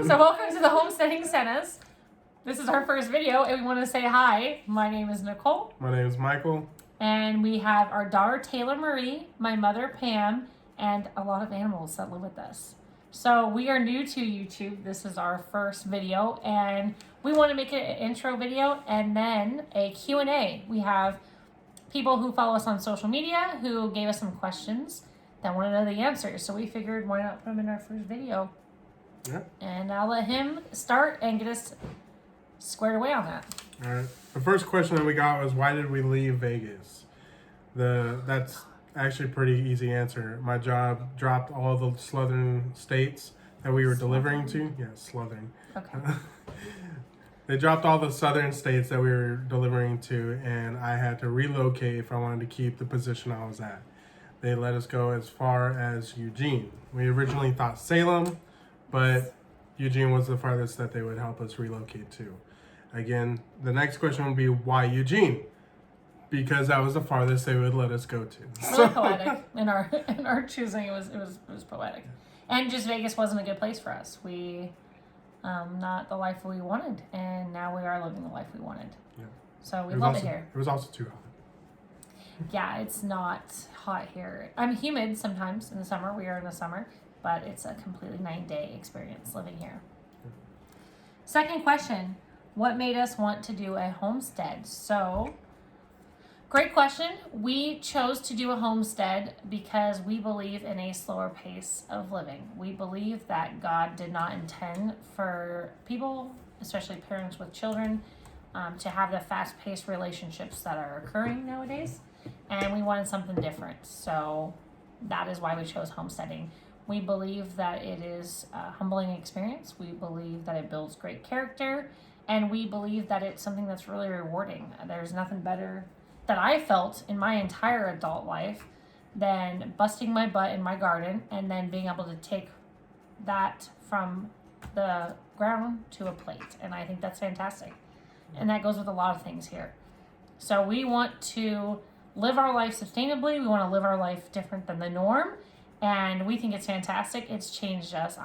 So welcome to the Homesteading Sennas. This is our first video and we want to say hi. My name is Nicole. My name is Michael. And we have our daughter Taylor Marie, my mother Pam, and a lot of animals that live with us. So we are new to YouTube. This is our first video and we want to make an intro video and then a Q&A. We have people who follow us on social media who gave us some questions that want to know the answers. So we figured why not put them in our first video. Yeah. And I'll let him start and get us squared away on that. All right. The first question that we got was, why did we leave Vegas? That's actually a pretty easy answer. My job dropped all the southern states that we were delivering to. Yeah, southern. Okay. They dropped all the southern states that we were delivering to, and I had to relocate if I wanted to keep the position I was at. They let us go as far as Eugene. We originally thought Salem, but Eugene was the farthest that they would help us relocate to. Again, the next question would be, why Eugene? Because that was the farthest they would let us go to. Really poetic in our choosing. It was poetic, and just Vegas wasn't a good place for us. We not the life we wanted, and now we are living the life we wanted. Yeah. So we love it here. It was also too hot. Yeah, it's not hot here. I'm humid sometimes in the summer. We are in the summer, but it's a completely 9-day experience living here. Second question, what made us want to do a homestead? So, great question. We chose to do a homestead because we believe in a slower pace of living. We believe that God did not intend for people, especially parents with children, to have the fast-paced relationships that are occurring nowadays. And we wanted something different. So that is why we chose homesteading. We believe that it is a humbling experience. We believe that it builds great character. And we believe that it's something that's really rewarding. There's nothing better that I felt in my entire adult life than busting my butt in my garden and then being able to take that from the ground to a plate. And I think that's fantastic. And that goes with a lot of things here. So we want to live our life sustainably. We want to live our life different than the norm. And we think it's fantastic. It's changed us.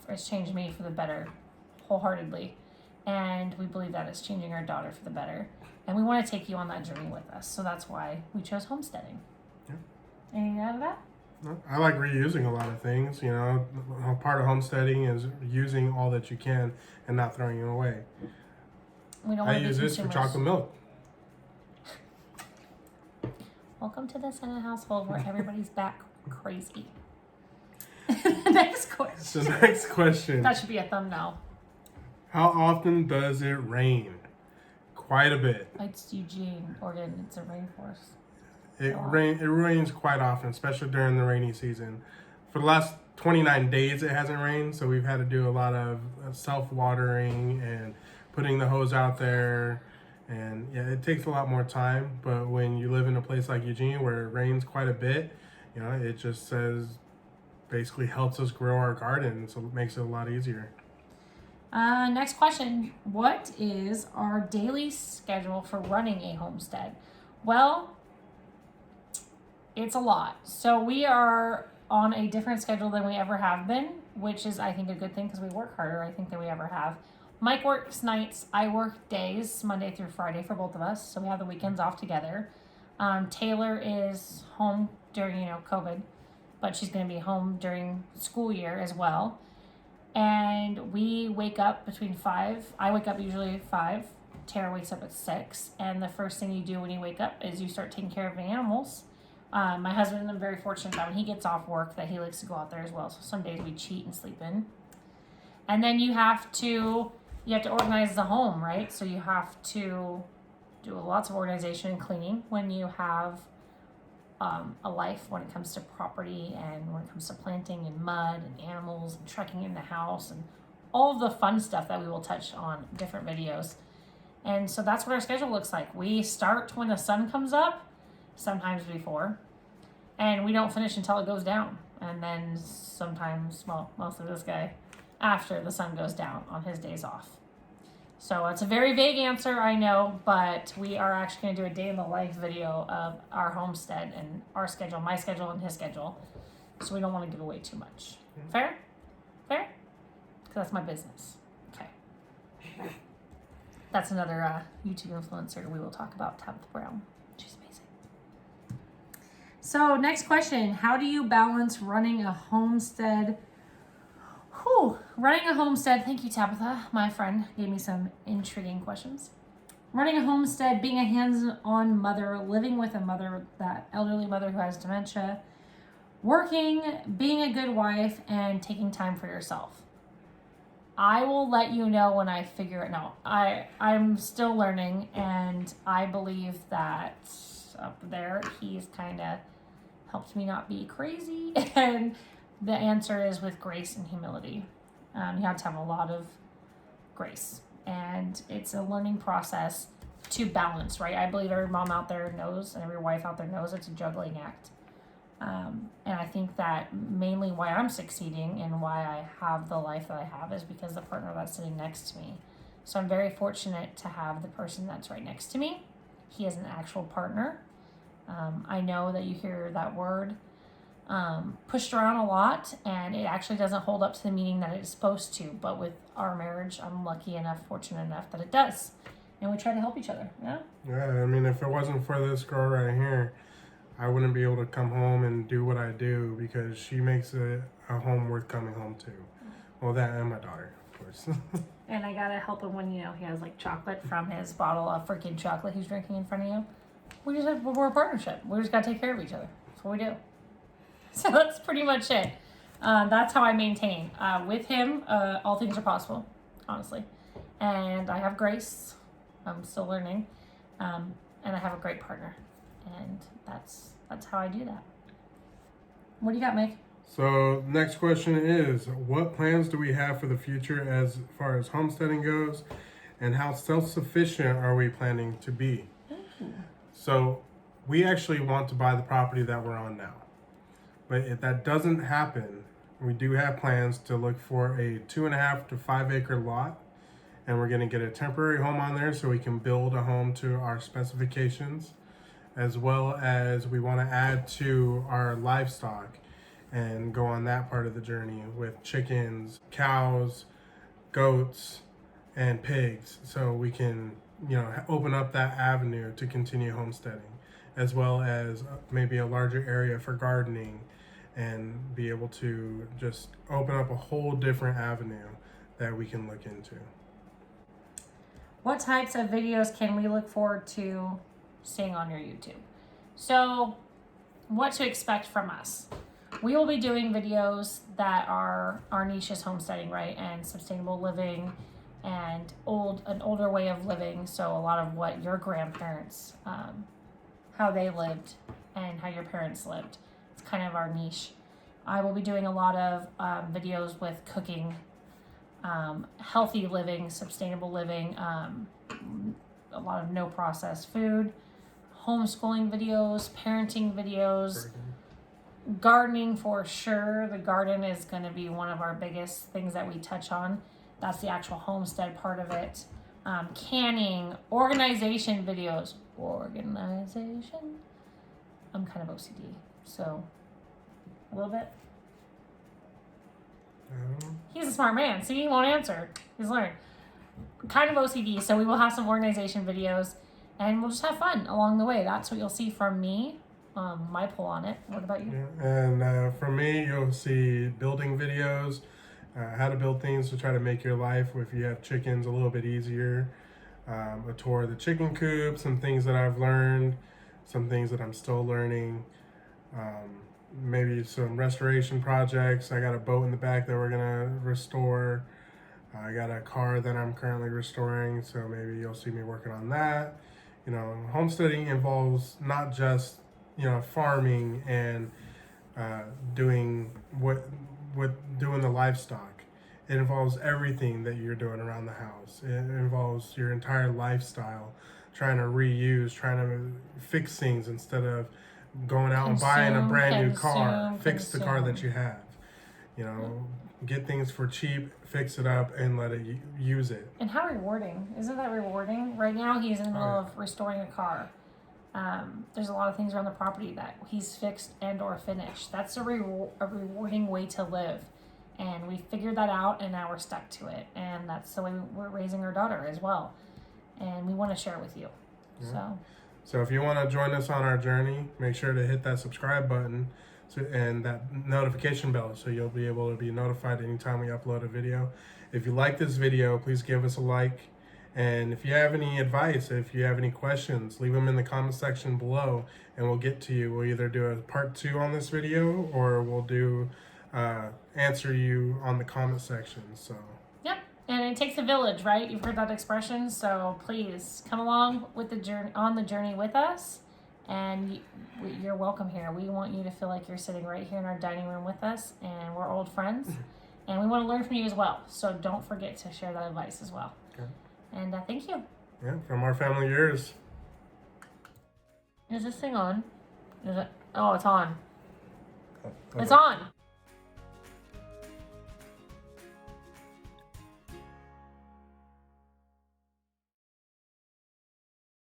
It's changed me for the better, wholeheartedly. And we believe that it's changing our daughter for the better. And we want to take you on that journey with us. So that's why we chose homesteading. Yeah. Anything out of that? I like reusing a lot of things. You know, a part of homesteading is using all that you can and not throwing it away. We don't I want to use be this for consumers. chocolate milk. Welcome to the Senna household where everybody's back crazy. Next question. The next question. That should be a thumbnail. How often does it rain? Quite a bit. It's Eugene, Oregon. It's a rainforest. It rains quite often, especially during the rainy season. For the last 29 days, it hasn't rained, so we've had to do a lot of self-watering and putting the hose out there. And yeah, it takes a lot more time. But when you live in a place like Eugene where it rains quite a bit, you know, it just basically helps us grow our garden, so it makes it a lot easier. Next question. What is our daily schedule for running a homestead? Well, it's a lot. So we are on a different schedule than we ever have been, which is, I think, a good thing because we work harder, I think, than we ever have. Mike works nights. I work days, Monday through Friday for both of us. So we have the weekends off together. Taylor is home during, COVID, but she's going to be home during school year as well. And we wake up between 5. I wake up usually at 5. Tara wakes up at 6. And the first thing you do when you wake up is you start taking care of the animals. My husband and I'm very fortunate that when he gets off work that he likes to go out there as well. So some days we cheat and sleep in. And then you have to organize the home, right? So you have to do lots of organization and cleaning when you have a life when it comes to property and when it comes to planting and mud and animals and trekking in the house and all of the fun stuff that we will touch on different videos. And so that's what our schedule looks like. We start when the sun comes up, sometimes before, and we don't finish until it goes down. And then sometimes, most of this guy, after the sun goes down on his days off. So it's a very vague answer, I know, but we are actually going to do a day in the life video of our homestead and our schedule, my schedule and his schedule. So we don't want to give away too much. Fair? because that's my business. Okay. That's another YouTube influencer we will talk about, Tabitha Brown. She's amazing. So next question, how do you balance running a homestead? Running a homestead, thank you Tabitha, my friend, gave me some intriguing questions. Running a homestead, being a hands-on mother, living with a mother, that elderly mother who has dementia, working, being a good wife, and taking time for yourself. I will let you know when I figure it out. I'm still learning, and I believe that up there, he's kind of helped me not be crazy. And the answer is with grace and humility. You have to have a lot of grace. And it's a learning process to balance, right? I believe every mom out there knows, and every wife out there knows it's a juggling act. And I think that mainly why I'm succeeding and why I have the life that I have is because the partner that's sitting next to me. So I'm very fortunate to have the person that's right next to me. He is an actual partner. I know that you hear that word pushed around a lot, and it actually doesn't hold up to the meaning that it's supposed to. But with our marriage, I'm lucky enough, fortunate enough that it does. And we try to help each other. Yeah. Yeah, I mean, if it wasn't for this girl right here, I wouldn't be able to come home and do what I do because she makes it a home worth coming home to. Well, that and my daughter, of course. And I gotta help him when, he has like chocolate from his bottle of freaking chocolate he's drinking in front of you. We're a partnership. We just gotta take care of each other. That's what we do. So that's pretty much it. That's how I maintain. With him, all things are possible, honestly. And I have grace. I'm still learning. And I have a great partner. And that's how I do that. What do you got, Mike? So next question is, what plans do we have for the future as far as homesteading goes, and how self-sufficient are we planning to be? So we actually want to buy the property that we're on now. But if that doesn't happen, we do have plans to look for a 2.5 to 5 acre lot, and we're going to get a temporary home on there so we can build a home to our specifications, as well as we want to add to our livestock and go on that part of the journey with chickens, cows, goats, and pigs, so we can, open up that avenue to continue homesteading, as well as maybe a larger area for gardening, and be able to just open up a whole different avenue that we can look into. What types of videos can we look forward to seeing on your YouTube? So, what to expect from us? We will be doing videos that are our niche is homesteading, right? And sustainable living and an older way of living. So a lot of what your grandparents, how they lived and how your parents lived. It's kind of our niche. I will be doing a lot of videos with cooking, healthy living, sustainable living, a lot of no processed food, homeschooling videos, parenting videos, gardening for sure. The garden is going to be one of our biggest things that we touch on. That's the actual homestead part of it. Canning, organization videos. Organization. I'm kind of OCD, so a little bit. He's a smart man. See, he won't answer. He's learned. Kind of OCD, so we will have some organization videos, and we'll just have fun along the way. That's what you'll see from me. My pull on it. What about you? Yeah. And from me, you'll see building videos, how to build things to try to make your life, if you have chickens, a little bit easier. A tour of the chicken coop, some things that I've learned, some things that I'm still learning. Maybe some restoration projects. I got a boat in the back that we're gonna restore. I got a car that I'm currently restoring, so maybe you'll see me working on that. Homesteading involves not just farming and doing doing the livestock. It involves everything that you're doing around the house. It involves your entire lifestyle, trying to reuse, trying to fix things instead of going out and buying a brand new car. Fix the car that you have. Get things for cheap, fix it up, and let it use it. And how rewarding. Isn't that rewarding? Right now he's in the middle of restoring a car. There's a lot of things around the property that he's fixed and or finished. That's a rewarding way to live. And we figured that out, and now we're stuck to it. And that's the way we're raising our daughter as well. And we want to share with you. Yeah. So if you want to join us on our journey, make sure to hit that subscribe button and that notification bell so you'll be able to be notified anytime we upload a video. If you like this video, please give us a like. And if you have any advice, if you have any questions, leave them in the comment section below and we'll get to you. We'll either do a part 2 on this video or we'll do answer you on the comment section. So yep. And it takes a village, right? You've heard that expression. So please come along with the journey with us. And you're welcome here. We want you to feel like you're sitting right here in our dining room with us, and we're old friends, and we want to learn from you as well. So don't forget to share that advice as well. Okay. And thank you. Yeah, from our family to yours. Is this thing on? Is it? Oh, it's on. Okay. It's on.